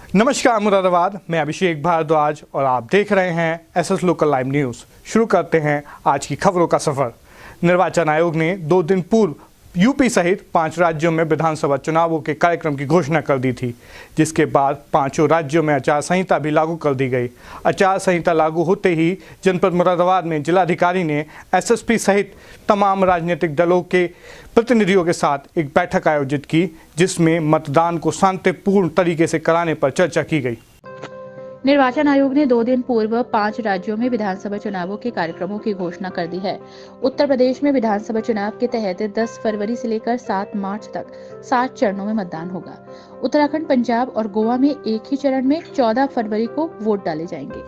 नमस्कार मुरादाबाद, मैं अभिषेक भारद्वाज और आप देख रहे हैं एसएस लोकल लाइव न्यूज़। शुरू करते हैं आज की खबरों का सफ़र। निर्वाचन आयोग ने 2 दिन पूर्व यूपी सहित 5 राज्यों में विधानसभा चुनावों के कार्यक्रम की घोषणा कर दी थी, जिसके बाद 5 राज्यों में आचार संहिता भी लागू कर दी गई। आचार संहिता लागू होते ही जनपद मुरादाबाद में जिलाधिकारी ने एसएसपी सहित तमाम राजनीतिक दलों के प्रतिनिधियों के साथ एक बैठक आयोजित की, जिसमें मतदान को शांतिपूर्ण तरीके से कराने पर चर्चा की गई। निर्वाचन आयोग ने 2 दिन पूर्व 5 राज्यों में विधानसभा चुनावों के कार्यक्रमों की घोषणा कर दी है। उत्तर प्रदेश में विधानसभा चुनाव के तहत 10 फरवरी से लेकर 7 मार्च तक 7 चरणों में मतदान होगा। उत्तराखंड, पंजाब और गोवा में एक ही चरण में 14 फरवरी को वोट डाले जाएंगे।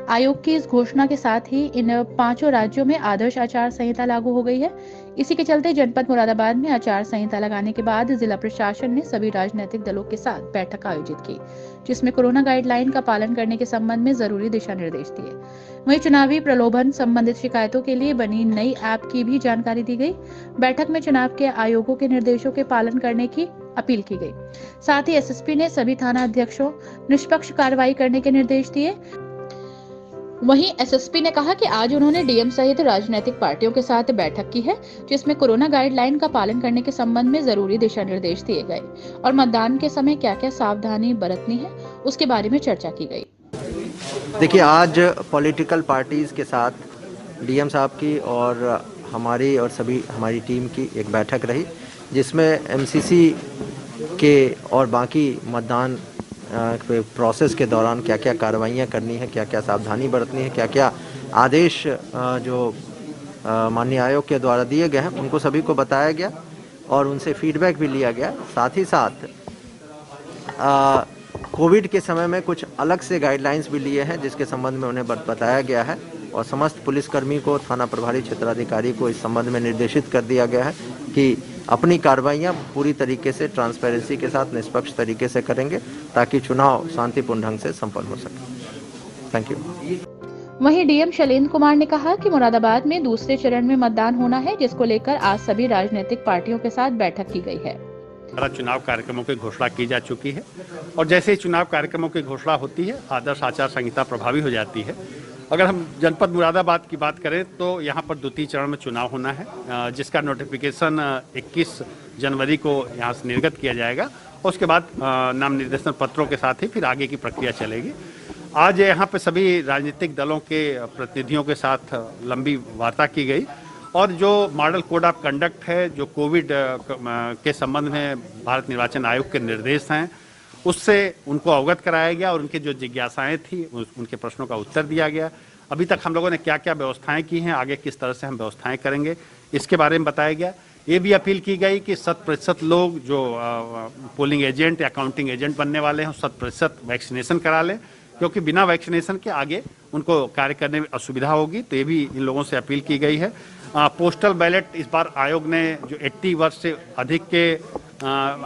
आयोग की इस घोषणा के साथ ही इन 5 राज्यों में आदर्श आचार संहिता लागू हो गई है। इसी के चलते जनपद मुरादाबाद में आचार संहिता लगाने के बाद जिला प्रशासन ने सभी राजनीतिक दलों के साथ बैठक आयोजित की, जिसमें कोरोना गाइडलाइन का पालन करने के संबंध में जरूरी दिशा निर्देश दिए। वहीं चुनावी प्रलोभन संबंधित शिकायतों के लिए बनी नई ऐप की भी जानकारी दी गई। बैठक में चुनाव के आयोगों के निर्देशों के पालन करने की अपील की गई। साथ ही एसएसपी ने सभी थाना अध्यक्षों निष्पक्ष कार्रवाई करने के निर्देश दिए। वहीं एसएसपी ने कहा कि आज उन्होंने डीएम सहित राजनीतिक पार्टियों के साथ बैठक की है, जिसमें कोरोना गाइडलाइन का पालन करने के संबंध में जरूरी दिशा निर्देश दिए गए और मतदान के समय क्या क्या सावधानी बरतनी है उसके बारे में चर्चा की गई। देखिए, आज पॉलिटिकल पार्टीज के साथ डीएम साहब की और हमारी और सभी हमारी टीम की एक बैठक रही, जिसमें एमसीसी के और बाकी मतदान प्रोसेस के दौरान क्या क्या कार्रवाइयाँ करनी है, क्या क्या सावधानी बरतनी है, क्या क्या आदेश जो माननीय आयोग के द्वारा दिए गए हैं उनको सभी को बताया गया और उनसे फीडबैक भी लिया गया। साथ ही साथ कोविड के समय में कुछ अलग से गाइडलाइंस भी लिए हैं, जिसके संबंध में उन्हें बताया गया है और समस्त पुलिसकर्मी को, थाना प्रभारी क्षेत्राधिकारी को इस संबंध में निर्देशित कर दिया गया है कि अपनी कार्रवाइयाँ पूरी तरीके से ट्रांसपेरेंसी के साथ निष्पक्ष तरीके से करेंगे, ताकि चुनाव शांतिपूर्ण ढंग से संपन्न हो सके। Thank you. वहीं डीएम शैलेंद्र कुमार ने कहा कि मुरादाबाद में दूसरे चरण में मतदान होना है, जिसको लेकर आज सभी राजनीतिक पार्टियों के साथ बैठक की गई है। चुनाव कार्यक्रमों की घोषणा की जा चुकी है और जैसे ही चुनाव कार्यक्रमों की घोषणा होती है, आदर्श आचार संहिता प्रभावी हो जाती है। अगर हम जनपद मुरादाबाद की बात करें तो यहाँ पर द्वितीय चरण में चुनाव होना है, जिसका नोटिफिकेशन 21 जनवरी को यहाँ से निर्गत किया जाएगा। उसके बाद नाम निर्देशन पत्रों के साथ ही फिर आगे की प्रक्रिया चलेगी। आज यहाँ पे सभी राजनीतिक दलों के प्रतिनिधियों के साथ लंबी वार्ता की गई और जो मॉडल कोड ऑफ कंडक्ट है, जो कोविड के संबंध में भारत निर्वाचन आयोग के निर्देश हैं, उससे उनको अवगत कराया गया और उनकी जो जिज्ञासाएं थी उनके प्रश्नों का उत्तर दिया गया। अभी तक हम लोगों ने क्या क्या व्यवस्थाएं की हैं, आगे किस तरह से हम व्यवस्थाएं करेंगे, इसके बारे में बताया गया। ये भी अपील की गई कि 100% लोग जो पोलिंग एजेंट या काउंटिंग एजेंट बनने वाले हैं 100% वैक्सीनेशन करा लें, क्योंकि बिना वैक्सीनेशन के आगे उनको कार्य करने में असुविधा होगी। तो ये भी इन लोगों से अपील की गई है। पोस्टल बैलेट इस बार आयोग ने जो 80 वर्ष से अधिक के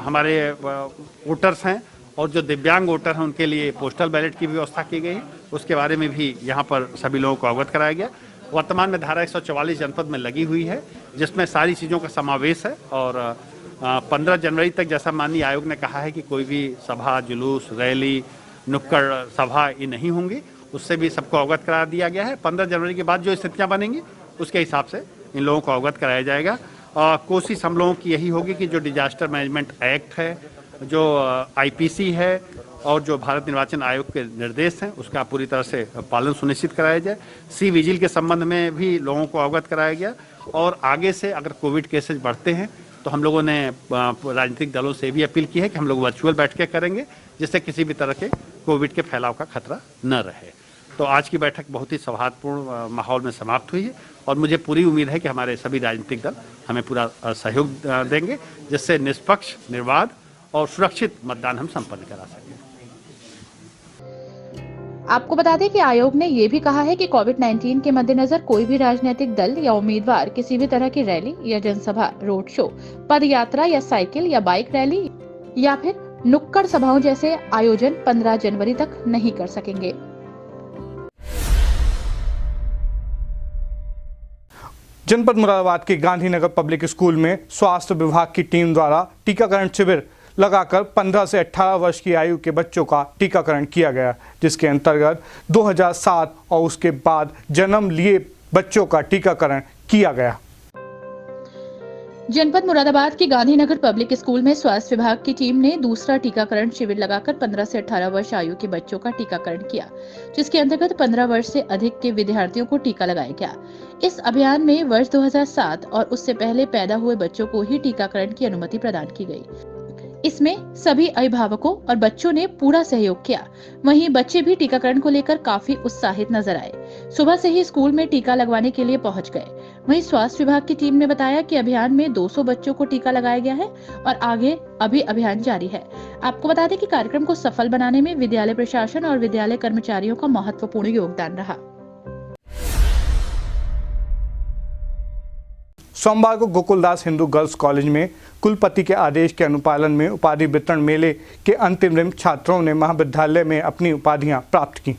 हमारे वोटर्स हैं और जो दिव्यांग वोटर हैं उनके लिए पोस्टल बैलेट की व्यवस्था की गई है, उसके बारे में भी यहाँ पर सभी लोगों को अवगत कराया गया। वर्तमान में धारा 144 जनपद में लगी हुई है, जिसमें सारी चीज़ों का समावेश है और 15 जनवरी तक जैसा माननीय आयोग ने कहा है कि कोई भी सभा, जुलूस, रैली, नुक्कड़ सभा ये नहीं होंगी, उससे भी सबको अवगत करा दिया गया है। 15 जनवरी के बाद जो स्थितियाँ बनेंगी उसके हिसाब से इन लोगों को अवगत कराया जाएगा। कोशिश हम लोगों की यही होगी कि जो डिजास्टर मैनेजमेंट एक्ट है, जो आईपीसी है और जो भारत निर्वाचन आयोग के निर्देश हैं, उसका पूरी तरह से पालन सुनिश्चित कराया जाए। सी विजिल के संबंध में भी लोगों को अवगत कराया गया और आगे से अगर कोविड केसेज बढ़ते हैं तो हम लोगों ने राजनीतिक दलों से भी अपील की है कि हम लोग वर्चुअल बैठकें करेंगे, जिससे किसी भी तरह के कोविड के फैलाव का खतरा न रहे। तो आज की बैठक बहुत ही सौहार्दपूर्ण माहौल में समाप्त हुई है और मुझे पूरी उम्मीद है कि हमारे सभी राजनीतिक दल हमें पूरा सहयोग देंगे, जिससे निष्पक्ष, निर्बाध और सुरक्षित मतदान हम संपन्न करा सकें। आपको बता दें कि आयोग ने ये भी कहा है कि कोविड-19 के मद्देनजर कोई भी राजनीतिक दल या उम्मीदवार किसी भी तरह की रैली या जनसभा, रोड शो, पद यात्रा या साइकिल या बाइक रैली या फिर नुक्कड़ सभाओं जैसे आयोजन 15 जनवरी तक नहीं कर सकेंगे। जनपद मुरादाबाद के गांधीनगर पब्लिक स्कूल में स्वास्थ्य विभाग की टीम द्वारा टीकाकरण शिविर लगाकर 15 से 18 वर्ष की आयु के बच्चों का टीकाकरण किया गया, जिसके अंतर्गत 2007 और उसके बाद जन्म लिए बच्चों का टीकाकरण किया गया। जनपद मुरादाबाद के गांधीनगर पब्लिक स्कूल में स्वास्थ्य विभाग की टीम ने दूसरा टीकाकरण शिविर लगाकर 15 से 18 वर्ष आयु के बच्चों का टीकाकरण किया, जिसके अंतर्गत 15 वर्ष से अधिक के विद्यार्थियों को टीका लगाया गया। इस अभियान में वर्ष 2007 और उससे पहले पैदा हुए बच्चों को ही टीकाकरण की अनुमति प्रदान की गई। इसमें सभी अभिभावकों और बच्चों ने पूरा सहयोग किया। वहीं बच्चे भी टीकाकरण को लेकर काफी उत्साहित नजर आए। सुबह से ही स्कूल में टीका लगवाने के लिए पहुंच गए। वहीं स्वास्थ्य विभाग की टीम ने बताया कि अभियान में 200 बच्चों को टीका लगाया गया है और आगे अभी अभियान जारी है। आपको बता दें कि कार्यक्रम को सफल बनाने में विद्यालय प्रशासन और विद्यालय कर्मचारियों का महत्वपूर्ण योगदान रहा। सोमवार को गोकुलदास हिंदू गर्ल्स कॉलेज में कुलपति के आदेश के अनुपालन में उपाधि वितरण मेले के अंतिम दिन छात्रों ने महाविद्यालय में अपनी उपाधियां प्राप्त की।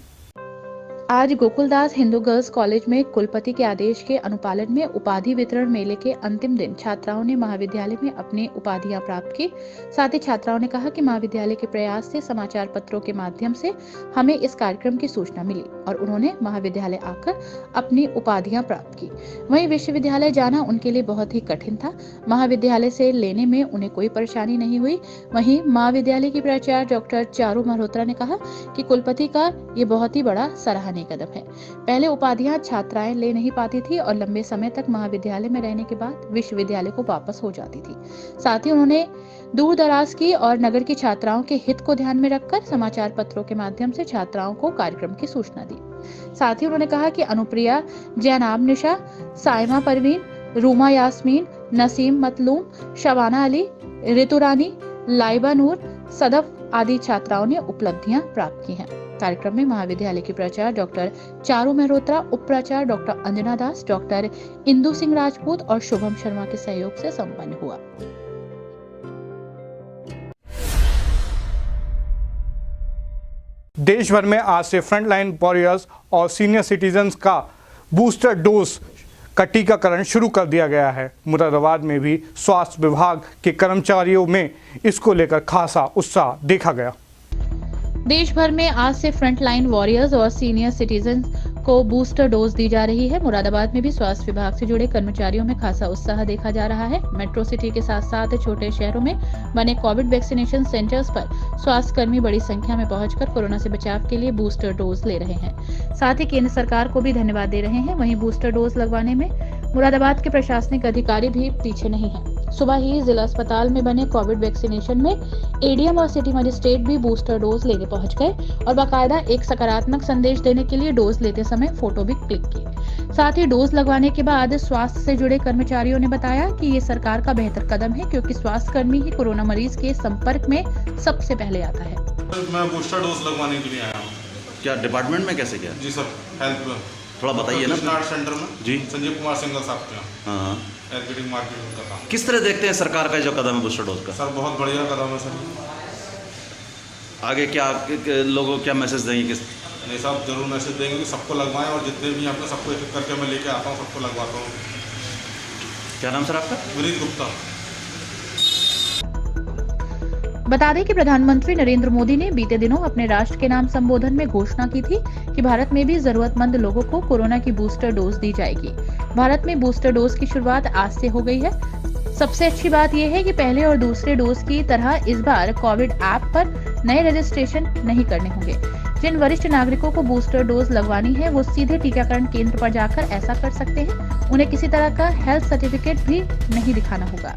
आज गोकुलदास हिंदू गर्ल्स कॉलेज में कुलपति के आदेश के अनुपालन में उपाधि वितरण मेले के अंतिम दिन छात्राओं ने महाविद्यालय में अपनी उपाधियां प्राप्त की। साथ ही छात्राओं ने कहा कि महाविद्यालय के प्रयास से समाचार पत्रों के माध्यम से हमें इस कार्यक्रम की सूचना मिली और उन्होंने महाविद्यालय आकर अपनी उपाधियां प्राप्त की। वहीं विश्वविद्यालय जाना उनके लिए बहुत ही कठिन था। महाविद्यालय से लेने में उन्हें कोई परेशानी नहीं हुई। वहीं महाविद्यालय की प्राचार्य डॉक्टर चारू मल्होत्रा ने कहा कि कुलपति का ये बहुत ही बड़ा सराहनीय कदम है। पहले उपाधियां छात्राएं ले नहीं पाती थी और लंबे समय तक महाविद्यालय में रहने के बाद विश्वविद्यालय को वापस हो जाती थी। साथ ही उन्होंने दूर दराज की और नगर की छात्राओं के हित को ध्यान में रखकर समाचार पत्रों के माध्यम से छात्राओं को कार्यक्रम की सूचना दी। साथ ही उन्होंने कहा कि अनुप्रिया, जैनाब निशा, साइमा परवीन, रूमा यास्मीन, नसीम मतलूम, शबाना अली, ऋतु रानी, लाइबा नूर, सदफ आदि छात्राओं ने उपलब्धियां प्राप्त की हैं। कार्यक्रम में महाविद्यालय की प्राचार्य डॉक्टर चारू मल्होत्रा, उप प्राचार्य डॉक्टर अंजना दास, डॉक्टर इंदु सिंह राजपूत और शुभम शर्मा के सहयोग से संपन्न हुआ। देश भर में आज से फ्रंटलाइन वॉरियर्स और सीनियर सिटीजन्स का बूस्टर डोज का टीकाकरण शुरू कर दिया गया है। मुरादाबाद में भी स्वास्थ्य विभाग के कर्मचारियों में इसको लेकर खासा उत्साह देखा गया। देश भर में आज से फ्रंट लाइन वॉरियर्स और सीनियर सिटीजन को बूस्टर डोज दी जा रही है। मुरादाबाद में भी स्वास्थ्य विभाग से जुड़े कर्मचारियों में खासा उत्साह देखा जा रहा है। मेट्रो सिटी के साथ साथ छोटे शहरों में बने कोविड वैक्सीनेशन सेंटर्स पर स्वास्थ्य कर्मी बड़ी संख्या में पहुंचकर कोरोना से बचाव के लिए बूस्टर डोज ले रहे हैं। साथ ही केंद्र सरकार को भी धन्यवाद दे रहे हैं। वहीं बूस्टर डोज लगवाने में मुरादाबाद के प्रशासनिक अधिकारी भी पीछे नहीं है। सुबह ही जिला अस्पताल में बने कोविड वैक्सीनेशन में एडीएम और सिटी मजिस्ट्रेट भी बूस्टर डोज लेने पहुंच गए और बाकायदा एक सकारात्मक संदेश देने के लिए डोज लेते समय फोटो भी क्लिक की। साथ ही डोज लगवाने के बाद स्वास्थ्य से जुड़े कर्मचारियों ने बताया कि ये सरकार का बेहतर कदम है, क्योंकि स्वास्थ्य कर्मी ही कोरोना मरीज के संपर्क में सबसे पहले आता है। मैं बूस्टर डोज लगवाने के लिए आया हूँ। क्या डिपार्टमेंट में कैसे क्या? जी सर, हेल्थ में थोड़ा बताइए ना। स्टार्ट सेंटर में जी संजीव कुमार सिंगल साहब के यहाँ हाँ। एडमिटिंग मार्केट का काम। किस तरह देखते हैं सरकार का जो कदम है बूस्टर डोज का? सर बहुत बढ़िया कदम है सर। आगे क्या लोगों को क्या मैसेज देंगे? किस नहीं साहब, जरूर मैसेज देंगे कि सबको लगवाएं और जितने भी यहाँ पे सबको एक एक करके मैं लेके आता हूँ, सबको लगवाता हूँ। क्या नाम सर आपका? विनीत गुप्ता। बता दें कि प्रधानमंत्री नरेंद्र मोदी ने बीते दिनों अपने राष्ट्र के नाम संबोधन में घोषणा की थी कि भारत में भी जरूरतमंद लोगों को कोरोना की बूस्टर डोज दी जाएगी। भारत में बूस्टर डोज की शुरुआत आज से हो गई है। सबसे अच्छी बात यह है कि पहले और दूसरे डोज की तरह इस बार कोविड ऐप पर नए रजिस्ट्रेशन नहीं करने होंगे। जिन वरिष्ठ नागरिकों को बूस्टर डोज लगवानी है वो सीधे टीकाकरण केंद्र पर जाकर ऐसा कर सकते हैं। उन्हें किसी तरह का हेल्थ सर्टिफिकेट भी नहीं दिखाना होगा।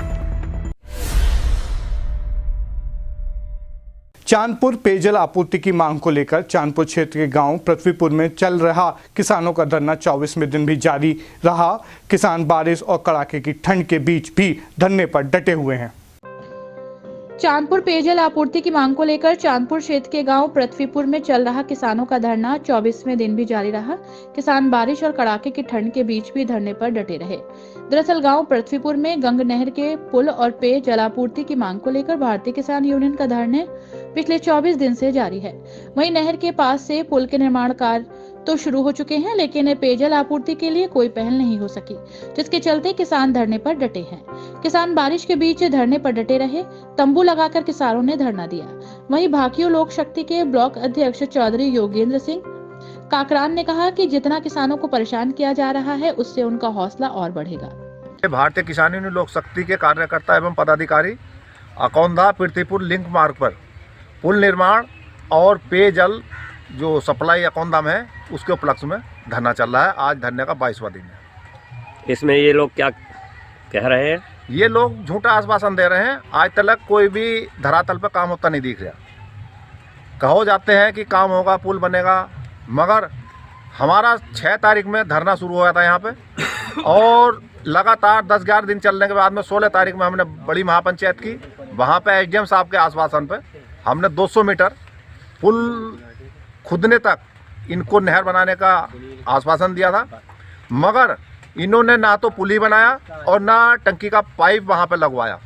चांदपुर पेयजल आपूर्ति की मांग को लेकर चांदपुर क्षेत्र के गांव पृथ्वीपुर में चल रहा किसानों का धरना 24वें दिन भी जारी रहा। किसान बारिश और कड़ाके की ठंड के बीच भी धरने पर डटे हुए हैं। चांदपुर पेयजल आपूर्ति की मांग को लेकर चांदपुर क्षेत्र के गांव पृथ्वीपुर में चल रहा किसानों का धरना 24वें दिन भी जारी रहा। किसान बारिश और कड़ाके की ठंड के बीच भी धरने पर डटे रहे। दरअसल गांव पृथ्वीपुर में गंग नहर के पुल और पेय जलापूर्ति की मांग को लेकर भारतीय किसान यूनियन का धरना पिछले 24 दिन से जारी है। वहीं नहर के पास से पुल के निर्माण कार्य तो शुरू हो चुके हैं, लेकिन पेयजल आपूर्ति के लिए कोई पहल नहीं हो सकी, जिसके चलते किसान धरने पर डटे हैं। किसान बारिश के बीच धरने पर डटे रहे। तंबू लगाकर किसानों ने धरना दिया। वहीं भाकियू लोक शक्ति के ब्लॉक अध्यक्ष चौधरी योगेंद्र सिंह काकरान ने कहा कि जितना किसानों को परेशान किया जा रहा है, उससे उनका हौसला और बढ़ेगा। भारतीय किसान यूनियन लोक शक्ति के कार्यकर्ता एवं पदाधिकारी अकौंधा पृथ्वीपुर लिंक मार्ग पर पुल निर्माण और पेयजल जो सप्लाई अकौंधा में है उसके उपलक्ष्य में धरना चल रहा है। आज धरने का 22वां दिन है। इसमें ये लोग क्या कह रहे हैं? ये लोग झूठा आश्वासन दे रहे हैं। आज तक कोई भी धरातल पर काम होता नहीं दिख रहा। कहो जाते हैं कि काम होगा, पुल बनेगा, मगर हमारा 6 तारीख में धरना शुरू हुआ था यहाँ पे और लगातार 10-11 दिन चलने के बाद में 16 तारीख में हमने बड़ी महापंचायत की। वहाँ पे एसडीएम साहब के आश्वासन पे हमने 200 मीटर पुल खुदने तक इनको नहर बनाने का आश्वासन दिया था, मगर इन्होंने ना तो पुल ही बनाया और ना टंकी का पाइप वहाँ पे लगवाया।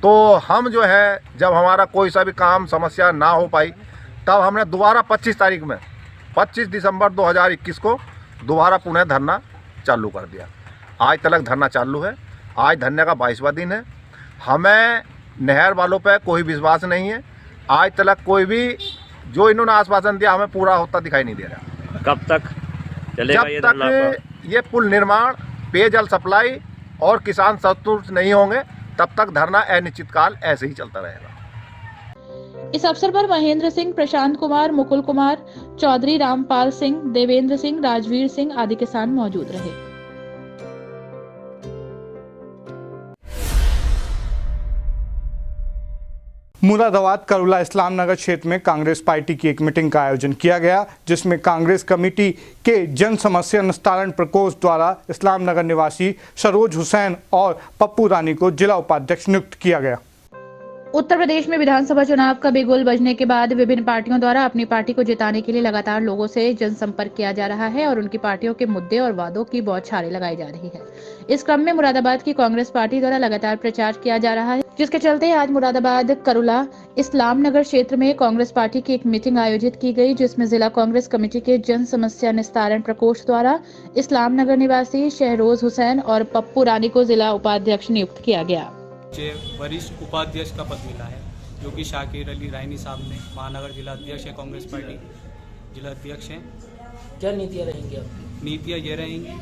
तो हम जो है, जब हमारा कोई सा भी काम समस्या ना हो पाई, तब हमने दोबारा 25 तारीख में 25 दिसंबर 2021 को दोबारा पुनः धरना चालू कर दिया। आज तक धरना चालू है। आज धरने का 22वां दिन है। हमें नहर वालों पे कोई विश्वास नहीं है। आज तक कोई भी जो इन्होंने आश्वासन दिया हमें पूरा होता दिखाई नहीं दे रहा। कब तक चलेगा ये धरना? जब तक ये पुल निर्माण, पेयजल सप्लाई और किसान संतुष्ट नहीं होंगे, तब तक धरना अनिश्चितकाल ऐसे ही चलता रहेगा। इस अवसर पर महेंद्र सिंह, प्रशांत कुमार, मुकुल कुमार, चौधरी रामपाल सिंह, देवेंद्र सिंह, राजवीर सिंह आदि किसान मौजूद रहे। मुरादाबाद करुला इस्लाम नगर क्षेत्र में कांग्रेस पार्टी की एक मीटिंग का आयोजन किया गया, जिसमें कांग्रेस कमेटी के जन समस्या निस्तारण प्रकोष्ठ द्वारा इस्लाम नगर निवासी सरोज हुसैन और पप्पू रानी को जिला उपाध्यक्ष नियुक्त किया गया। उत्तर प्रदेश में विधानसभा चुनाव का बिगुल बजने के बाद विभिन्न पार्टियों द्वारा अपनी पार्टी को जिताने के लिए लगातार लोगों से जनसंपर्क किया जा रहा है और उनकी पार्टियों के मुद्दे और वादों की बौछारें लगाई जा रही है। इस क्रम में मुरादाबाद की कांग्रेस पार्टी द्वारा लगातार प्रचार किया जा रहा है, जिसके चलते आज मुरादाबाद करुला इस्लाम नगर क्षेत्र में कांग्रेस पार्टी की एक मीटिंग आयोजित की गई, जिसमें जिला कांग्रेस कमेटी के जन समस्या निस्तारण प्रकोष्ठ द्वारा इस्लाम नगर निवासी शहरोज हुसैन और पप्पू रानी को जिला उपाध्यक्ष नियुक्त किया गया। वरिष्ठ उपाध्यक्ष का पद मिला है, जो कि शाकिर अली रायनी साहब ने, महानगर जिला अध्यक्ष है, कांग्रेस पार्टी जिला अध्यक्ष हैं। क्या नीतियाँ रहेंगी आपकी? नीतियाँ ये रहेंगी,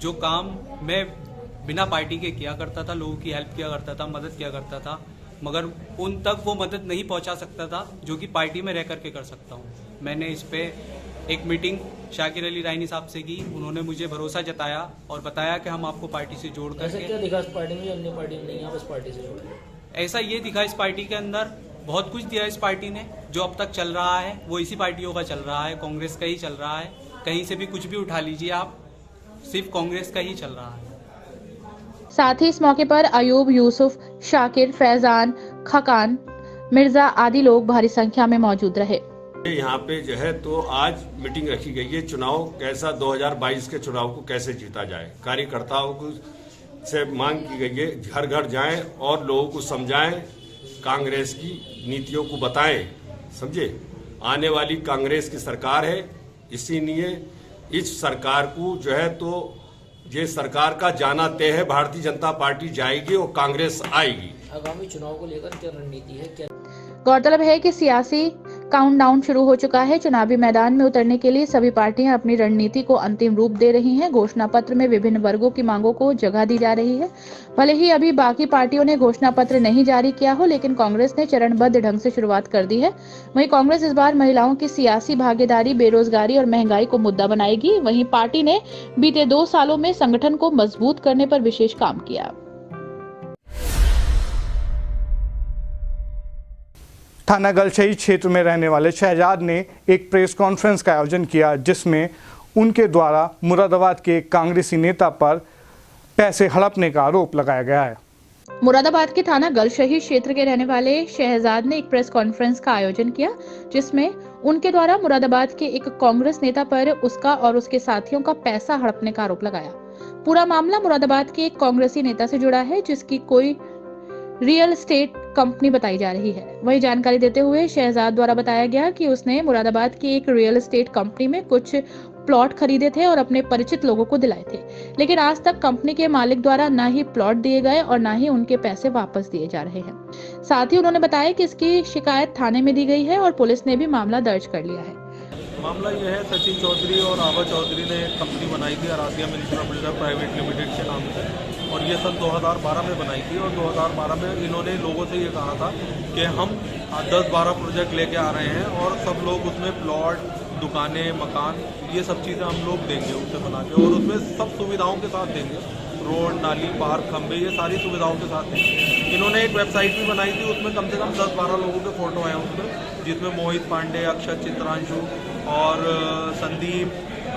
जो काम मैं बिना पार्टी के किया करता था, लोगों की हेल्प किया करता था, मदद किया करता था, मगर उन तक वो मदद नहीं पहुंचा सकता था जो कि पार्टी में रह करके कर सकता हूं। मैंने इस पे एक मीटिंग शाकिर अली रायनी साहब से की। उन्होंने मुझे भरोसा जताया और बताया कि हम आपको पार्टी से जोड़ करके। ऐसा क्या दिखा इस पार्टी में जो अन्य पार्टी में नहीं है, बस पार्टी से जोड़? ऐसा ये दिखा इस पार्टी के अंदर बहुत कुछ दिया इस पार्टी ने। जो अब तक चल रहा है वो इसी पार्टियों का चल रहा है, कांग्रेस का ही चल रहा है। कहीं से भी कुछ भी उठा लीजिए आप, सिर्फ कांग्रेस का ही चल रहा है। साथ ही इस मौके पर अयूब, यूसुफ, शाकिर, फैजान, खकान, मिर्जा आदि लोग भारी संख्या में मौजूद रहे। यहाँ पे जो है तो आज मीटिंग रखी गई है, चुनाव कैसा 2022 के चुनाव को कैसे जीता जाए। कार्यकर्ताओं को से मांग की गई है, घर घर जाएं और लोगों को समझाएं, कांग्रेस की नीतियों को बताएं, समझे। आने वाली कांग्रेस की सरकार है, इसीलिए इस सरकार को जो है तो ये सरकार का जाना तय है। भारतीय जनता पार्टी जाएगी और कांग्रेस आएगी। आगामी चुनाव को लेकर क्या रणनीति है? क्या गौरतलब है कि सियासी काउंटडाउन शुरू हो चुका है। चुनावी मैदान में उतरने के लिए सभी पार्टियां अपनी रणनीति को अंतिम रूप दे रही हैं। घोषणा पत्र में विभिन्न वर्गों की मांगों को जगह दी जा रही है। भले ही अभी बाकी पार्टियों ने घोषणा पत्र नहीं जारी किया हो, लेकिन कांग्रेस ने चरणबद्ध ढंग से शुरुआत कर दी है। वहीं कांग्रेस इस बार महिलाओं की सियासी भागीदारी, बेरोजगारी और महंगाई को मुद्दा बनाएगी। वहीं पार्टी ने बीते 2 सालों में संगठन को मजबूत करने पर विशेष काम किया। थाना गलशही क्षेत्र में रहने वाले शहजाद ने एक प्रेस कॉन्फ्रेंस का आयोजन किया, जिसमें उनके द्वारा मुरादाबाद के कांग्रेसी नेता पर पैसे हड़पने का आरोप लगाया गया है। मुरादाबाद के थाना गलशही क्षेत्र के रहने वाले शहजाद ने एक प्रेस कॉन्फ्रेंस का आयोजन किया, जिसमें उनके द्वारा मुरादाबाद के एक कांग्रेस नेता पर उसका और उसके साथियों का पैसा हड़पने का आरोप लगाया। पूरा मामला मुरादाबाद के एक कांग्रेसी नेता से जुड़ा है, जिसकी कोई रियल एस्टेट कंपनी बताई जा रही है। वही जानकारी देते हुए शहजाद द्वारा बताया गया कि उसने मुरादाबाद की एक रियल एस्टेट कंपनी में कुछ प्लॉट खरीदे थे और अपने परिचित लोगों को दिलाए थे, लेकिन आज तक कंपनी के मालिक द्वारा न ही प्लॉट दिए गए और न ही उनके पैसे वापस दिए जा रहे हैं। साथ ही उन्होंने बताया कि इसकी शिकायत थाने में दी गई है और पुलिस ने भी मामला दर्ज कर लिया है। मामला यह है, सचिन चौधरी और आभा चौधरी ने एक कंपनी बनाई थी Aaradhya minister builder private limited के नाम से, और ये सन 2012 में बनाई थी। और 2012 में इन्होंने लोगों से ये कहा था कि हम 10-12 प्रोजेक्ट लेके आ रहे हैं और सब लोग उसमें प्लॉट, दुकानें, मकान, ये सब चीज़ें हम लोग देंगे उसे बना के, और उसमें सब सुविधाओं के साथ देंगे, रोड, नाली, पार्क, खंबे, ये सारी सुविधाओं के साथ देंगे। इन्होंने एक वेबसाइट भी बनाई थी, उसमें कम से कम 10-12 लोगों के फोटो हैं उसमें, जिसमें मोहित पांडे, अक्षत, चित्रांशु और संदीप,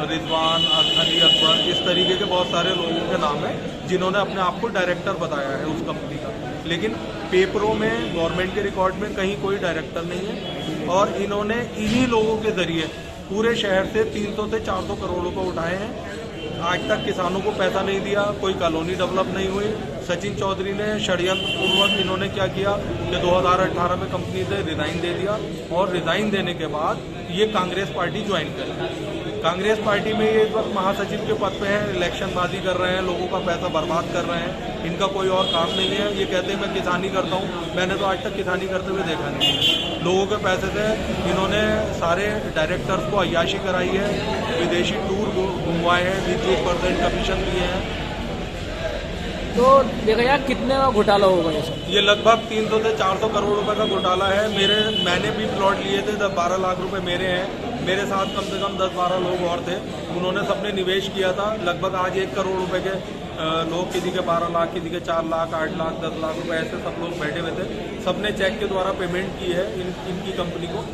रिजवान, अली अकबर, इस तरीके के बहुत सारे लोगों के नाम हैं जिन्होंने अपने आप को डायरेक्टर बताया है उस कंपनी का। लेकिन पेपरों में, गवर्नमेंट के रिकॉर्ड में कहीं कोई डायरेक्टर नहीं है, और इन्होंने इन्हीं लोगों के जरिए पूरे शहर से 300 से 400 करोड़ रुपये उठाए हैं। आज तक किसानों को पैसा नहीं दिया, कोई कॉलोनी डेवलप नहीं हुई। सचिन चौधरी ने षड्यंत्र पूर्वक इन्होंने क्या किया कि 2018 में कंपनी से रिज़ाइन दे दिया, और रिज़ाइन देने के बाद ये कांग्रेस पार्टी ज्वाइन कर। कांग्रेस पार्टी में ये इस वक्त महासचिव के पद पे हैं, इलेक्शनबाजी कर रहे हैं, लोगों का पैसा बर्बाद कर रहे हैं, इनका कोई और काम नहीं है। ये कहते हैं मैं किसानी करता हूँ, मैंने तो आज तक किसानी करते हुए देखा नहीं है। लोगों के पैसे से इन्होंने सारे डायरेक्टर्स को अय्याशी कराई है, विदेशी टूर घुमवाए हैं, 20% कमीशन दिए हैं। तो देखा जाए कितने का घोटाला होगा ये लगभग 300 से 400 करोड़ रुपए का घोटाला है। मैंने भी प्लॉट लिए थे, 12 लाख रुपए मेरे हैं, मेरे साथ कम से कम 10-12 लोग और थे, उन्होंने सबने निवेश किया था। लगभग आज 1 करोड़ रुपए के लोग, किसी के 12 लाख, किसी के 4 लाख, 8 लाख, 10 लाख रुपए, ऐसे सब लोग बैठे हुए थे। सबने चेक के द्वारा पेमेंट की है इनकी कंपनी को।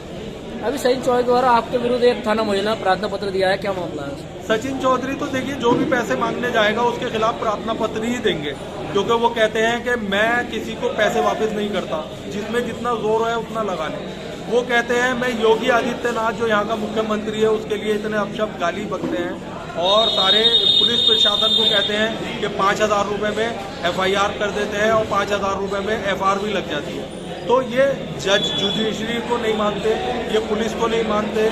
अभी सचिन चौधरी द्वारा आपके विरुद्ध एक थाना मुआयना प्रार्थना पत्र दिया है, क्या मामला है? सचिन चौधरी तो देखिए, जो भी पैसे मांगने जाएगा उसके खिलाफ प्रार्थना पत्र ही देंगे, क्योंकि वो कहते हैं कि मैं किसी को पैसे वापस नहीं करता, जिसमें जितना जोर है उतना लगा लें। वो कहते हैं मैं योगी आदित्यनाथ जो यहाँ का मुख्यमंत्री है उसके लिए इतने अपशब्द गाली बकते हैं, और सारे पुलिस प्रशासन को कहते हैं कि 5,000 रुपये में FIR कर देते हैं और 5,000 रुपये में FR भी लग जाती है। तो ये जज जुडिशरी को नहीं मानते, ये पुलिस को नहीं मानते,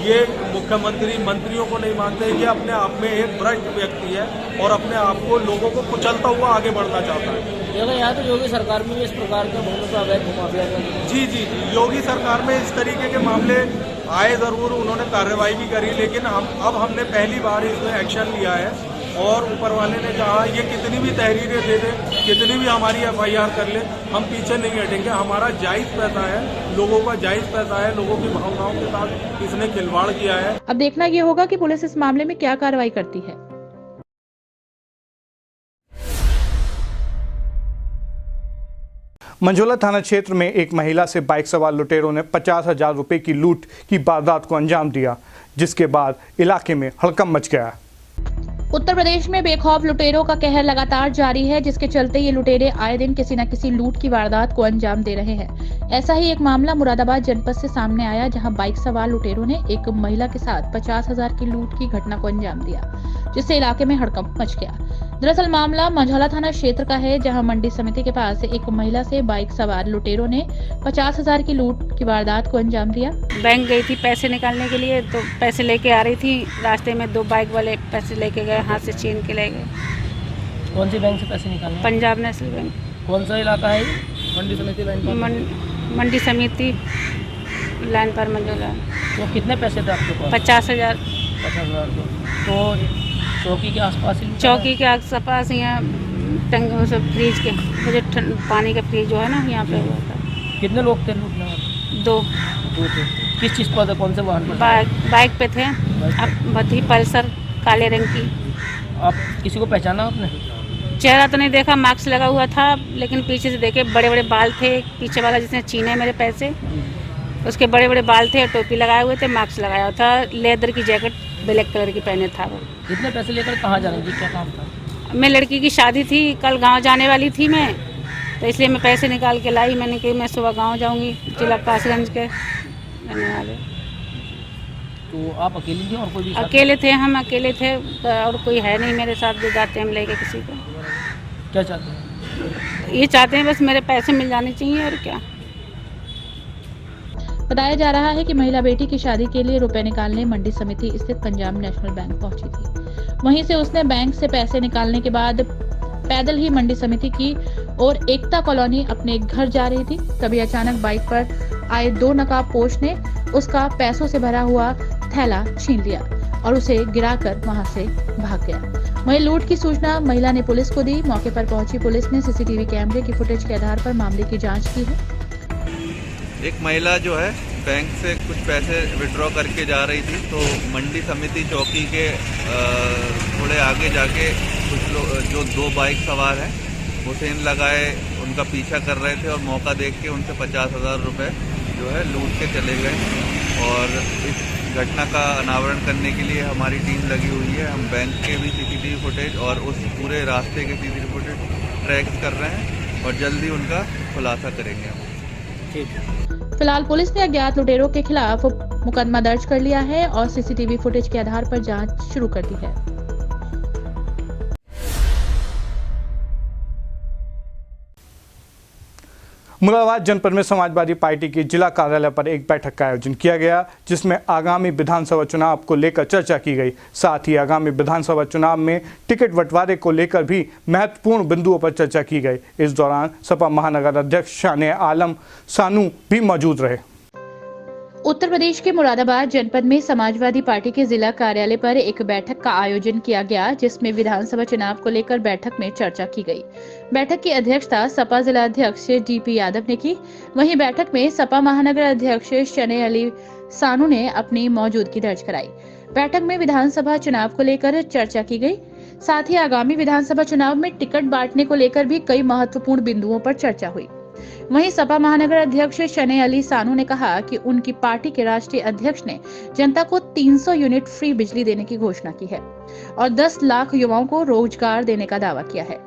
ये मुख्यमंत्री मंत्रियों को नहीं मानते। ये अपने आप में एक भ्रष्ट व्यक्ति है और अपने आप को लोगों को कुचलता हुआ आगे बढ़ना चाहता है। यहाँ तो योगी सरकार में भी इस प्रकार का भूमि का अवैध माफिया जी, योगी सरकार में इस तरीके के मामले आए, ज़रूर उन्होंने कार्रवाई भी करी, लेकिन अब हमने पहली बार इसमें एक्शन लिया है, और ऊपर वाले ने कहा ये कितनी भी तहरीरें दे दे, कितनी भी हमारी FIR कर ले, हम पीछे नहीं हटेंगे। हमारा जायज़ पैसा है, लोगों का जायज़ पैसा है, लोगों की भावनाओं के साथ इसने खिलवाड़ किया है। अब देखना ये होगा कि पुलिस इस मामले में क्या कार्रवाई करती है। मंझोला थाना क्षेत्र में एक महिला से बाइक सवार लुटेरों ने 50,000 रुपए की लूट की वारदात को अंजाम दिया, जिसके बाद इलाके में हड़कंप मच गया। उत्तर प्रदेश में बेखौफ लुटेरों का कहर लगातार जारी है, जिसके चलते ये लुटेरे आए दिन किसी न किसी लूट की वारदात को अंजाम दे रहे हैं। ऐसा ही एक मामला मुरादाबाद जनपद से सामने आया, जहां बाइक सवार लुटेरों ने एक महिला के साथ 50,000 की लूट की घटना को अंजाम दिया, जिससे इलाके में हड़कंप मच गया। दरअसल मामला मंझौला थाना क्षेत्र का है, जहां मंडी समिति के पास एक महिला से बाइक सवार लुटेरों ने 50,000 की लूट की वारदात को अंजाम दिया। बैंक गई थी पैसे निकालने के लिए, तो पैसे लेके आ रही थी, रास्ते में 2 बाइक वाले पैसे लेके गए, हाथ से छीन के ले गए। कौन सी बैंक से पैसे निकालने? Punjab national bank. कौन सा इलाका है? मंडी समिति लाइन पर। मंडी समिति लाइन पर मंझौला। तो कितने पैसे थे आपके पास? 50,000। 50,000। तो चौकी के आसपास ही? चौकी के आसपास यहाँ टंग सब फ्रिज के, मुझे पानी का फ्रिज जो है ना, यहाँ पे हुआ था। कितने लोग थे लूटने वाले? 2 थे। किस चीज़ पर थे? कौन से वाहन पर? बाइक पे थे, अब भती पल्सर काले रंग की। आप किसी को पहचाना आपने? चेहरा तो नहीं देखा, मास्क लगा हुआ था, लेकिन पीछे से देखे बड़े बड़े बाल थे। पीछे वाला जिसने छीने मेरे पैसे, उसके बड़े बड़े बाल थे, टोपी लगाए हुए थे, मास्क लगाया हुआ था, लेदर की जैकेट ब्लैक कलर की पहने था वो। कितने पैसे लेकर कहाँ जा रही थी, क्या काम था? मैं लड़की की शादी थी, कल गांव जाने वाली थी मैं, तो इसलिए मैं पैसे निकाल के लाई। मैंने कहा मैं सुबह गांव जाऊंगी, जिला कासगंज के रहने वाले। तो आप अकेली थी और कोई भी? अकेले थे, हम अकेले थे और कोई है नहीं मेरे साथ जो जाते हम लेके किसी को। क्या चाहते हैं? ये चाहते हैं बस मेरे पैसे मिल जाने चाहिए और क्या। बताया जा रहा है कि महिला बेटी की शादी के लिए रुपए निकालने मंडी समिति स्थित पंजाब नेशनल बैंक पहुंची थी। वहीं से उसने बैंक से पैसे निकालने के बाद पैदल ही मंडी समिति की और एकता कॉलोनी अपने घर जा रही थी। तभी अचानक बाइक पर आए 2 नकाबपोश ने उसका पैसों से भरा हुआ थैला छीन लिया और उसे गिराकर वहां से भाग गया। वहीं लूट की सूचना महिला ने पुलिस को दी। मौके पर पहुंची पुलिस ने सीसीटीवी कैमरे की फुटेज के आधार पर मामले की जांच की है। एक महिला जो है बैंक से कुछ पैसे विड्रॉ करके जा रही थी, तो मंडी समिति चौकी के थोड़े आगे जाके कुछ लोग जो 2 बाइक सवार हैं वो सेन लगाए उनका पीछा कर रहे थे और मौका देख के उनसे 50,000 रुपये जो है लूट के चले गए। और इस घटना का अनावरण करने के लिए हमारी टीम लगी हुई है। हम बैंक के भी सीसीटीवी फुटेज और उस पूरे रास्ते के सीसीटीवी फुटेज ट्रैक कर रहे हैं और जल्दी उनका खुलासा करेंगे हम। फिलहाल पुलिस ने अज्ञात लुटेरों के खिलाफ मुकदमा दर्ज कर लिया है और सीसीटीवी फुटेज के आधार पर जांच शुरू कर दी है। मुरादाबाद जनपद में समाजवादी पार्टी के जिला कार्यालय पर एक बैठक का आयोजन किया गया, जिसमें आगामी विधानसभा चुनाव को लेकर चर्चा की गई। साथ ही आगामी विधानसभा चुनाव में टिकट बंटवारे को लेकर भी महत्वपूर्ण बिंदुओं पर चर्चा की गई। इस दौरान सपा महानगर अध्यक्ष शाने आलम सानू भी मौजूद रहे। उत्तर प्रदेश के मुरादाबाद जनपद में समाजवादी पार्टी के जिला कार्यालय पर एक बैठक का आयोजन किया गया, जिसमें विधानसभा चुनाव को लेकर बैठक में चर्चा की गई। बैठक की अध्यक्षता सपा जिला अध्यक्ष डीपी यादव ने की। वहीं बैठक में सपा महानगर अध्यक्ष शने अली सानू ने अपनी मौजूदगी दर्ज कराई। बैठक में विधानसभा चुनाव को लेकर चर्चा की गई। साथ ही आगामी विधानसभा चुनाव में टिकट बांटने को लेकर भी कई महत्वपूर्ण बिंदुओं पर चर्चा हुई। वहीं सपा महानगर अध्यक्ष शने अली सानू ने कहा कि उनकी पार्टी के राष्ट्रीय अध्यक्ष ने जनता को 300 यूनिट फ्री बिजली देने की घोषणा की है और 10 लाख युवाओं को रोजगार देने का दावा किया है।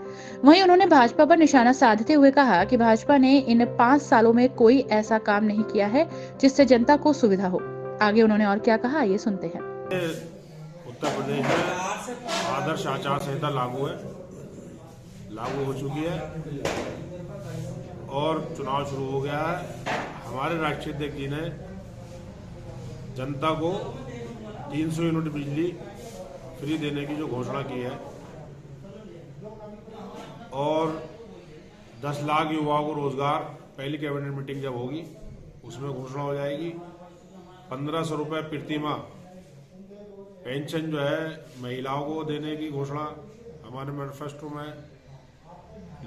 वहीं उन्होंने भाजपा पर निशाना साधते हुए कहा कि भाजपा ने इन 5 सालों में कोई ऐसा काम नहीं किया है जिससे जनता को सुविधा हो। आगे उन्होंने और क्या कहा, ये सुनते हैं। उत्तर प्रदेश में आदर्श आचार संहिता लागू हो चुकी है और चुनाव शुरू हो गया है। हमारे राष्ट्रीय अध्यक्ष जी ने जनता को 300 यूनिट बिजली फ्री देने की जो घोषणा की है और 10 लाख युवाओं को रोजगार, पहली कैबिनेट मीटिंग जब होगी उसमें घोषणा हो जाएगी। 1500 रुपये प्रतिमाह पेंशन जो है महिलाओं को देने की घोषणा हमारे मैनिफेस्टो में।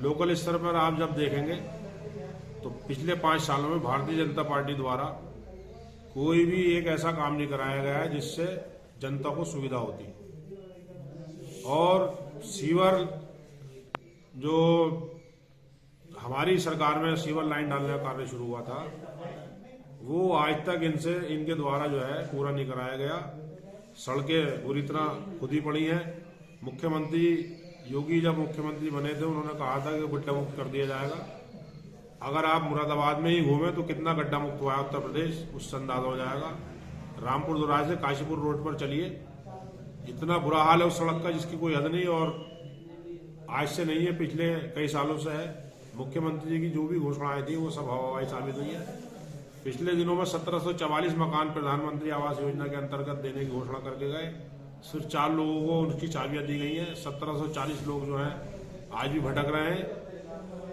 लोकल स्तर पर आप जब देखेंगे तो पिछले 5 सालों में भारतीय जनता पार्टी द्वारा कोई भी एक ऐसा काम नहीं कराया गया है जिससे जनता को सुविधा होती। और सीवर जो हमारी सरकार में सीवर लाइन डालने का कार्य शुरू हुआ था, वो आज तक इनके द्वारा जो है पूरा नहीं कराया गया। सड़कें पूरी तरह खुदी पड़ी हैं। मुख्यमंत्री योगी जब मुख्यमंत्री बने थे उन्होंने कहा था कि गड्ढा मुक्त कर दिया जाएगा। अगर आप मुरादाबाद में ही घूमें तो कितना गड्ढा मुक्त हुआ है उत्तर प्रदेश, उससे अंदाजा हो जाएगा। रामपुर दुराज से काशीपुर रोड पर चलिए, इतना बुरा हाल है उस सड़क का जिसकी कोई हद नहीं। और आज से नहीं है, पिछले कई सालों से है। मुख्यमंत्री जी की जो भी घोषणाएं थी वो सब हवाई साबित हुई है। पिछले दिनों में 1744 मकान प्रधानमंत्री आवास योजना के अंतर्गत देने की घोषणा करके गए। सिर्फ 4 लोगों को उनकी चाबियां दी गई हैं। 1740 लोग जो हैं आज भी भटक रहे हैं।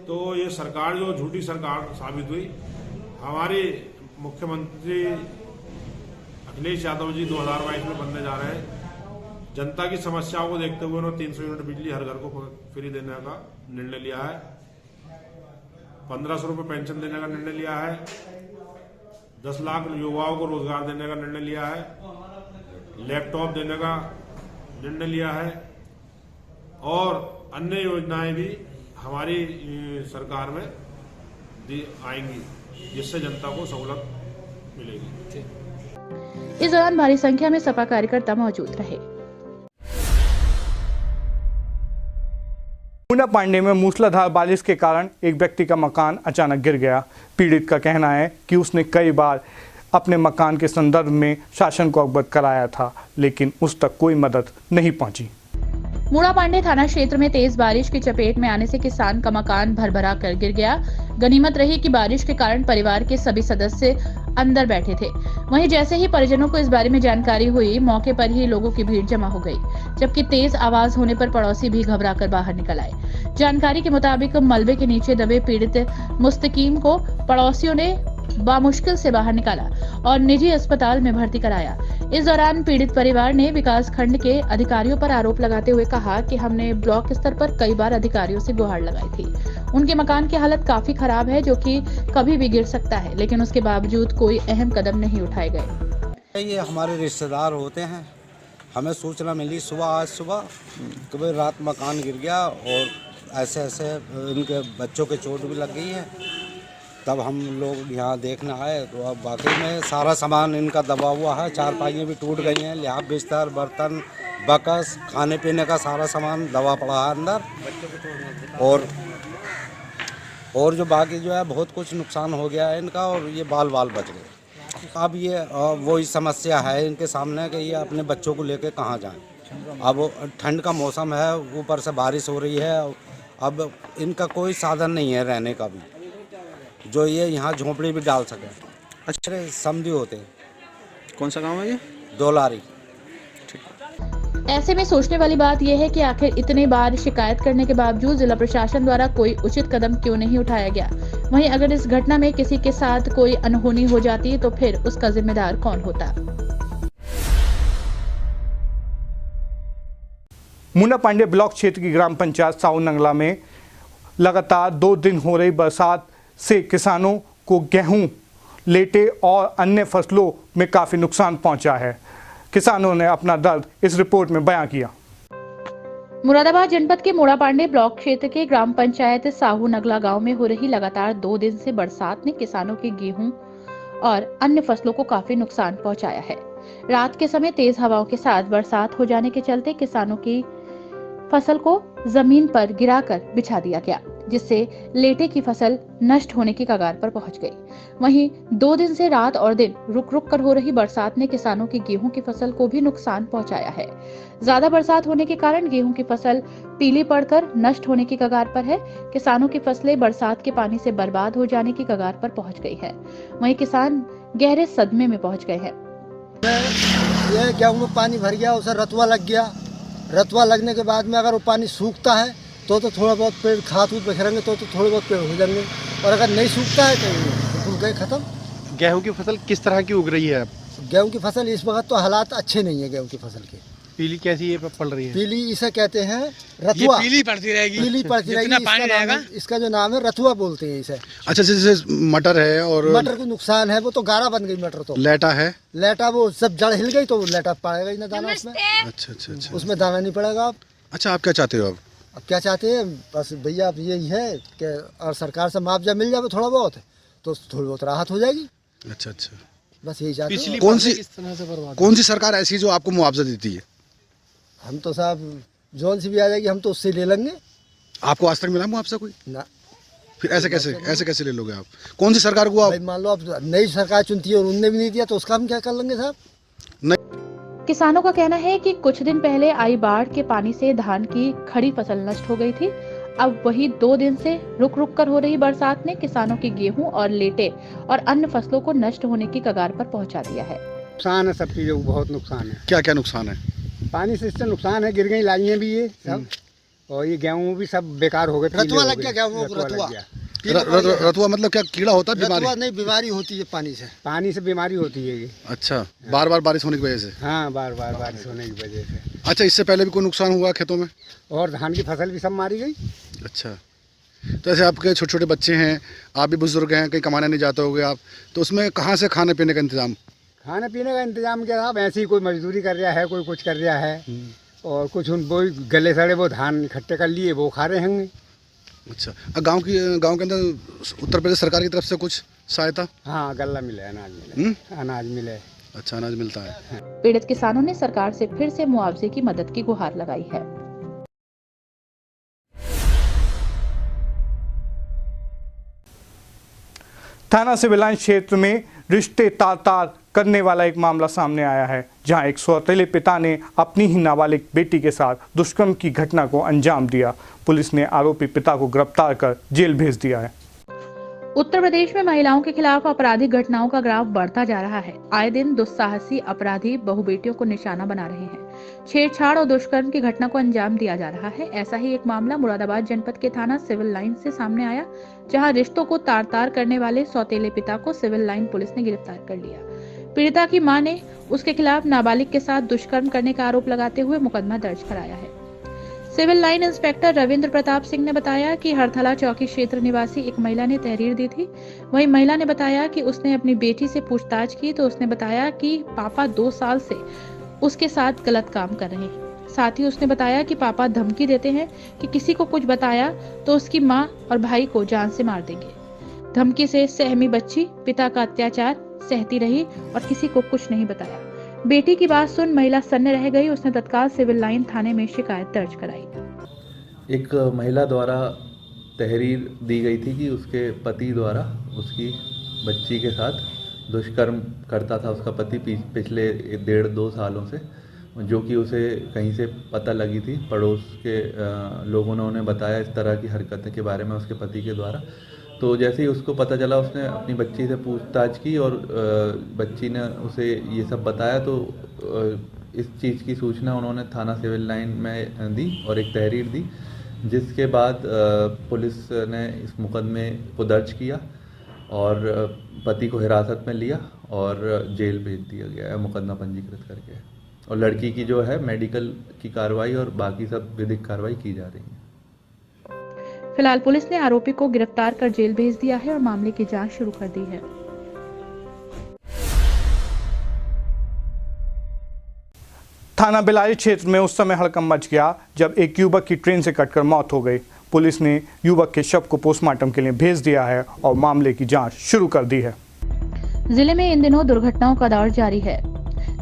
तो ये सरकार जो झूठी सरकार साबित हुई। हमारे मुख्यमंत्री अखिलेश यादव जी 2022 में बनने जा रहे हैं। जनता की समस्याओं को देखते हुए उन्होंने 300 यूनिट बिजली हर घर को फ्री देने का निर्णय लिया है। 1500 रुपये पेंशन देने का निर्णय लिया है। 10 लाख युवाओं को रोजगार देने का निर्णय लिया है। लैपटॉप देने का निर्णय लिया है और अन्य योजनाएं भी हमारी सरकार में आएंगी जिससे जनता को सहूलत मिलेगी। इस दौरान भारी संख्या में सपा कार्यकर्ता मौजूद रहे। पूना पांडे में मूसलाधार बारिश के कारण एक व्यक्ति का मकान अचानक गिर गया। पीड़ित का कहना है कि उसने कई बार अपने मकान के संदर्भ में शासन को अवगत कराया था, लेकिन उस तक कोई मदद नहीं पहुंची। मूड़ा पांडे थाना क्षेत्र में तेज बारिश की चपेट में आने से किसान का मकान भरभरा कर गिर गया। गनीमत रही कि बारिश के कारण परिवार के सभी सदस्य अंदर बैठे थे। वहीं जैसे ही परिजनों को इस बारे में जानकारी हुई, मौके पर ही लोगों की भीड़ जमा हो गई, जबकि तेज आवाज होने पर पड़ोसी भी घबराकर बाहर निकल आए। जानकारी के मुताबिक मलबे के नीचे दबे पीड़ित मुस्तकीम को पड़ोसियों ने बामुश्किल से बाहर निकाला और निजी अस्पताल में भर्ती कराया। इस दौरान पीड़ित परिवार ने विकास खंड के अधिकारियों पर आरोप लगाते हुए कहा कि हमने ब्लॉक स्तर पर कई बार अधिकारियों से गुहार लगाई थी। उनके मकान की हालत काफी खराब है, जो कि कभी भी गिर सकता है, लेकिन उसके बावजूद कोई अहम कदम नहीं उठाए गए। ये हमारे रिश्तेदार होते हैं। हमें सूचना मिली आज सुबह कि भाई रात मकान गिर गया और ऐसे ऐसे इनके बच्चों के चोट भी लग गई है। तब हम लोग यहाँ देखने आए तो अब वाकई में सारा सामान इनका दबा हुआ है। चारपाइयाँ भी टूट गई हैं, लिहाफ बिस्तर, बर्तन, बकस, खाने पीने का सारा सामान दबा पड़ा है अंदर। और जो बाकी जो है बहुत कुछ नुकसान हो गया है इनका, और ये बाल बाल बच गए। अब ये वही समस्या है इनके सामने कि ये अपने बच्चों को लेके कहाँ जाएं। अब ठंड का मौसम है, ऊपर से बारिश हो रही है। अब इनका कोई साधन नहीं है रहने का भी, जो ये यहाँ झोंपड़ी भी डाल सके। अच्छे समझी होते हैं। कौन सा गांव है ये? दोलारी। ऐसे में सोचने वाली बात यह है कि आखिर इतने बार शिकायत करने के बावजूद जिला प्रशासन द्वारा कोई उचित कदम क्यों नहीं उठाया गया। वहीं अगर इस घटना में किसी के साथ कोई अनहोनी हो जाती तो फिर उसका जिम्मेदार कौन होता। मूड़ा पांडे ब्लॉक क्षेत्र की ग्राम पंचायत साऊ नंगला में लगातार 2 दिन हो रही बरसात से किसानों को गेहूं, लेटे और अन्य फसलों में काफी नुकसान पहुंचा है। किसानों ने अपना दर्द इस रिपोर्ट में बयां किया। मुरादाबाद जनपद के मूड़ा पांडे ब्लॉक क्षेत्र के ग्राम पंचायत साहू नगला गांव में हो रही लगातार 2 दिन से बरसात ने किसानों के गेहूं और अन्य फसलों को काफी नुकसान पहुंचाया है। रात के समय तेज हवाओं के साथ बरसात हो जाने के चलते किसानों की फसल को जमीन पर गिराकर बिछा दिया गया, जिससे लेटे की फसल नष्ट होने की कगार पर पहुंच गई। वहीं 2 दिन से रात और दिन रुक रुक कर हो रही बरसात ने किसानों की गेहूं की फसल को भी नुकसान पहुंचाया है। ज्यादा बरसात होने के कारण गेहूं की फसल पीली पड़कर नष्ट होने की कगार पर है। किसानों की फसलें बरसात के पानी से बर्बाद हो जाने की कगार पर पहुंच गई है। वहीं किसान गहरे सदमे में पहुंच गए हैं। ये गेहूं में पानी भर गया, उसे रतुआ लग गया। रतुआ लगने के बाद में अगर वो पानी सूखता है तो थोड़ा बहुत पेड़ खाद खूद बिखरेंगे तो थोड़े बहुत पेड़ हो जाएंगे, और अगर नहीं सूखता है तो फूल गए खत्म। गेहूं की फसल किस तरह की उग रही है अब? गेहूं की फसल इस वक्त तो हालात अच्छे नहीं है। गेहूं की फसल के पीली कैसी ये पड़ रही है? पीली इसे कहते हैं रतुआ। पीली पड़ती रहेगी, पीली पड़ती रहेगी। इसका जो नाम है रतुआ बोलते हैं इसे। अच्छा, जैसे मटर है और मटर को नुकसान है, वो तो गारा बन गई मटर। तो लेटा है, लेटा वो सब जड़ हिल गई तो लेटा पड़ेगा ही ना दाना उसमें। अच्छा अच्छा अच्छा, उसमें दाना नहीं पड़ेगा। अच्छा, आप क्या चाहते हो? अब क्या चाहते हैं? बस भैया अब यही है कि और सरकार से मुआवजा मिल जाए थोड़ा बहुत तो थोड़ी बहुत राहत हो जाएगी। अच्छा अच्छा, बस यही चाहते हैं। कौन सी सरकार ऐसी जो आपको मुआवजा देती है? हम तो साहब जोन से भी आ जाएगी हम तो उससे ले लेंगे। आपको आज तक मिला मुआवजा कोई? ना। फिर ऐसे कैसे ले लोगे आप? कौन सी सरकार को आप? मान लो अब नई सरकार चुनती है और उनने भी नहीं दिया तो उसका हम क्या कर लेंगे साहब? किसानों का कहना है कि कुछ दिन पहले आई बाढ़ के पानी से धान की खड़ी फसल नष्ट हो गई थी। अब वही 2 दिन से रुक रुक कर हो रही बरसात ने किसानों के गेहूं और लेटे और अन्य फसलों को नष्ट होने की कगार पर पहुंचा दिया है। नुकसान है, सब चीजों को बहुत नुकसान है। क्या क्या नुकसान है? पानी से इससे नुकसान है, गिर गई लाइनें भी ये सब, और ये गेहूं भी सब बेकार हो गए। रतुआ लग गया गेहूं को। रतुआ मतलब क्या कीड़ा होता है? बीमारी नहीं, बीमारी होती है पानी से बीमारी होती है ये। अच्छा, बार बार बारिश होने की वजह से? हाँ, बार बार बारिश होने की वजह से। अच्छा, इससे पहले भी कोई नुकसान हुआ खेतों में? और धान की फसल भी सब मारी गई। अच्छा, तो ऐसे आपके छोटे छोटे बच्चे हैं, आप भी बुजुर्ग हैं, कहीं कमाने नहीं जाते होगे आप, तो उसमें कहाँ से खाने पीने का इंतजाम? खाने पीने का इंतजाम क्या साहब, ऐसे ही कोई मजदूरी कर रहा है, कोई कुछ कर रहा है, और कुछ उन वो गले सड़े वो धान इकट्ठे कर लिए वो खा रहे होंगे। अच्छा, गांव के अंदर उत्तर प्रदेश सरकार की तरफ से कुछ सहायता? हाँ, गल्ला मिले, अनाज मिले। अनाज मिले। अच्छा, अनाज मिलता है। पीड़ित किसानों ने सरकार से फिर से मुआवजे की मदद की गुहार लगाई है। थाना सिविल लाइन क्षेत्र में रिश्ते तार करने वाला एक मामला सामने आया है, जहां एक सौतेले पिता ने अपनी ही नाबालिग बेटी के साथ दुष्कर्म की घटना को अंजाम दिया। पुलिस ने आरोपी पिता को गिरफ्तार कर जेल भेज दिया है। उत्तर प्रदेश में महिलाओं के खिलाफ आपराधिक घटनाओं का ग्राफ बढ़ता जा रहा है। आए दिन दुस्साहसी अपराधी बहु बेटियों को निशाना बना रहे हैं। छेड़छाड़ और दुष्कर्म की घटना को अंजाम दिया जा रहा है। ऐसा ही एक मामला मुरादाबाद जनपद के थाना सिविल लाइन से सामने आया, जहां रिश्तों को तार-तार करने वाले सौतेले पिता को सिविल लाइन पुलिस ने गिरफ्तार कर लिया। पीड़िता की मां ने उसके खिलाफ नाबालिग के साथ दुष्कर्म करने का आरोप लगाते हुए मुकदमा दर्ज कराया है। Civil line inspector Ravindra Pratap Singh ने बताया कि हरथला चौकी क्षेत्र निवासी एक महिला ने तहरीर दी थी। वहीं महिला ने बताया कि उसने अपनी बेटी से पूछताछ की तो उसने बताया कि पापा 2 साल से उसके साथ गलत काम कर रहे हैं। साथ ही उसने बताया कि पापा धमकी देते हैं कि किसी को कुछ बताया तो उसकी मां और भाई को जान से मार देंगे। धमकी से सहमी बच्ची पिता का अत्याचार सहती रही और किसी को कुछ नहीं बताया। बेटी की बात सुन महिला सन्न रह गई। उसने तत्काल सिविल लाइन थाने में शिकायत दर्ज कराई। एक महिला द्वारा तहरीर दी गई थी कि उसके पति द्वारा उसकी बच्ची के साथ दुष्कर्म करता था उसका पति पिछले 1.5-2 सालों से, जो कि उसे कहीं से पता लगी थी। पड़ोस के लोगों ने उन्हें बताया इस तरह की हरकतें के बारे में उसके पति के द्वारा। तो जैसे ही उसको पता चला उसने अपनी बच्ची से पूछताछ की और बच्ची ने उसे ये सब बताया। तो इस चीज़ की सूचना उन्होंने थाना सिविल लाइन में दी और एक तहरीर दी, जिसके बाद पुलिस ने इस मुकदमे को दर्ज किया और पति को हिरासत में लिया और जेल भेज दिया गया है मुकदमा पंजीकृत करके। और लड़की की जो है मेडिकल की कार्रवाई और बाकी सब विधिक कार्रवाई की जा रही है। फिलहाल पुलिस ने आरोपी को गिरफ्तार कर जेल भेज दिया है और मामले की जांच शुरू कर दी है। थाना बिलारी क्षेत्र में उस समय हड़कंप मच गया जब एक युवक की ट्रेन से कटकर मौत हो गई। पुलिस ने युवक के शव को पोस्टमार्टम के लिए भेज दिया है और मामले की जांच शुरू कर दी है। जिले में इन दिनों दुर्घटनाओं का दौर जारी है।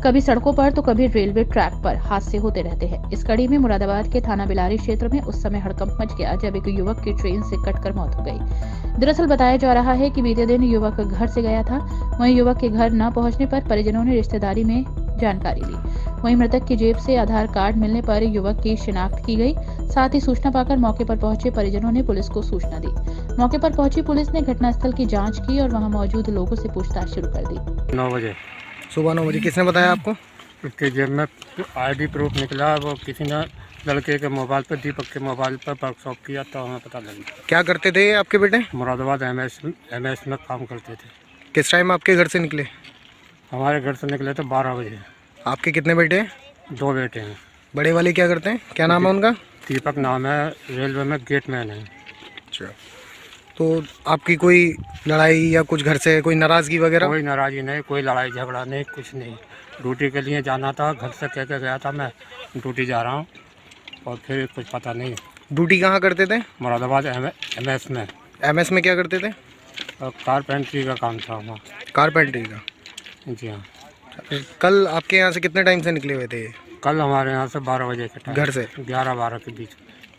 कभी सड़कों पर तो कभी रेलवे ट्रैक पर हादसे होते रहते हैं। इस कड़ी में मुरादाबाद के थाना बिलारी क्षेत्र में उस समय हड़कंप मच गया जब एक युवक की ट्रेन से कटकर मौत हो गई। दरअसल बताया जा रहा है कि बीते दिन युवक घर से गया था। वहीं युवक के घर न पहुंचने पर परिजनों ने रिश्तेदारी में जानकारी ली। वहीं मृतक की जेब से आधार कार्ड मिलने पर युवक की शिनाख्त की गई। साथ ही सूचना पाकर मौके पर पहुंचे परिजनों ने पुलिस को सूचना दी। मौके पर पहुंची पुलिस ने घटनास्थल की जाँच की और वहाँ मौजूद लोगों से पूछताछ शुरू कर दी। 9 बजे सुबह 9 बजे किसने बताया आपको? उसके जेब में ID प्रूफ निकला। वो किसी ने लड़के के मोबाइल पर, दीपक के मोबाइल पर वर्कशॉप किया तो हमें पता लगा। क्या करते थे आपके बेटे? मुरादाबाद MS में काम करते थे। किस टाइम आपके घर से निकले? हमारे घर से निकले तो 12 बजे। आपके कितने बेटे हैं? 2 बेटे हैं। बड़े वाले क्या करते हैं? क्या नाम है उनका? दीपक नाम है, रेलवे में गेट मैन है। अच्छा, तो आपकी कोई लड़ाई या कुछ घर से कोई नाराज़गी वगैरह? कोई नाराज़गी नहीं, कोई लड़ाई झगड़ा नहीं, कुछ नहीं। ड्यूटी के लिए जाना था, घर से कह के गया था मैं ड्यूटी जा रहा हूँ और फिर कुछ पता नहीं। ड्यूटी कहाँ करते थे? मुरादाबाद MS में। MS में क्या करते थे? कारपेंट्री का काम था वहाँ। कारपेंट्री का? जी हाँ। कल आपके यहाँ से कितने टाइम से निकले हुए थे? कल हमारे यहाँ से 12 बजे के टाइम। घर से 11-12 के बीच।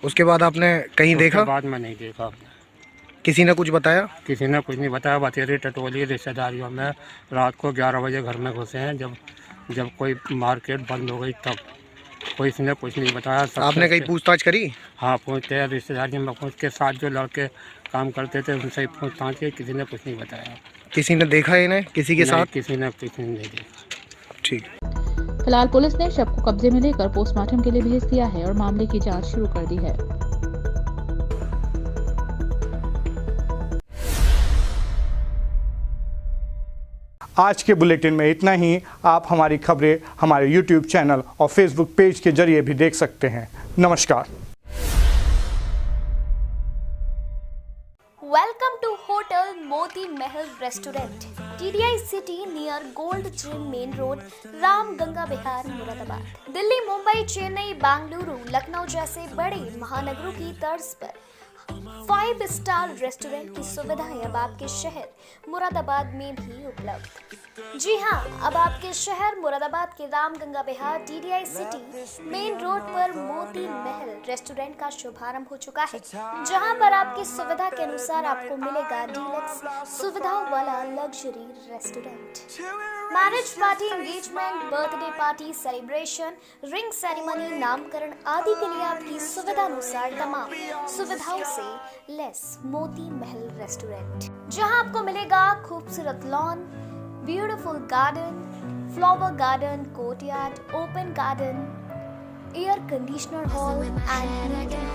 उसके बाद आपने कहीं देखा? उसके बाद में नहीं देखा। किसी ने कुछ बताया? किसी ने कुछ नहीं बताया। बतेरी टटोली रिश्तेदारियों में रात को 11 बजे घर में घुसे हैं, जब कोई मार्केट बंद हो गई तब। कोई ने कुछ नहीं बताया। आपने कहीं पूछताछ करी? हाँ, पूछते हैं रिश्तेदारी में। उसके साथ जो लड़के काम करते थे उनसे ही पूछताछ की, किसी ने कुछ नहीं बताया। किसी ने देखा इन्हें किसी के साथ? किसी ने नहीं देखा। ठीक। फिलहाल पुलिस ने शव को कब्जे में लेकर पोस्टमार्टम के लिए भेज दिया है और मामले की जांच शुरू कर दी है। आज के बुलेटिन में इतना ही। आप हमारी खबरें हमारे YouTube चैनल और Facebook पेज के जरिए भी देख सकते हैं। नमस्कार। Welcome to Hotel Moti Mahal Restaurant, TDI City near Gold Gym Main Road, Ram Ganga विहार, मुरादाबाद। दिल्ली, मुंबई, चेन्नई, बेंगलुरु, लखनऊ जैसे बड़े महानगरों की तर्ज पर 5 स्टार रेस्टोरेंट की सुविधाएं अब आपके शहर मुरादाबाद में भी उपलब्ध। जी हां, अब आपके शहर मुरादाबाद के राम गंगा विहार TDI सिटी मेन रोड पर मोती महल रेस्टोरेंट का शुभारंभ हो चुका है, जहां पर आपकी सुविधा के अनुसार आपको मिलेगा डीलक्स सुविधाओं वाला luxury restaurant. Marriage party, engagement, birthday party, celebration, ring ceremony, नामकरण आदि के लिए आपकी सुविधा अनुसार तमाम सुविधाओं से लेस मोती महल रेस्टोरेंट, जहां आपको मिलेगा खूबसूरत lawn, beautiful garden, flower garden, courtyard, open garden, air conditioner hall and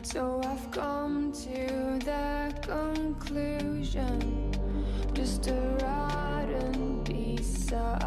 So I've come to the conclusion, just a rotten piece of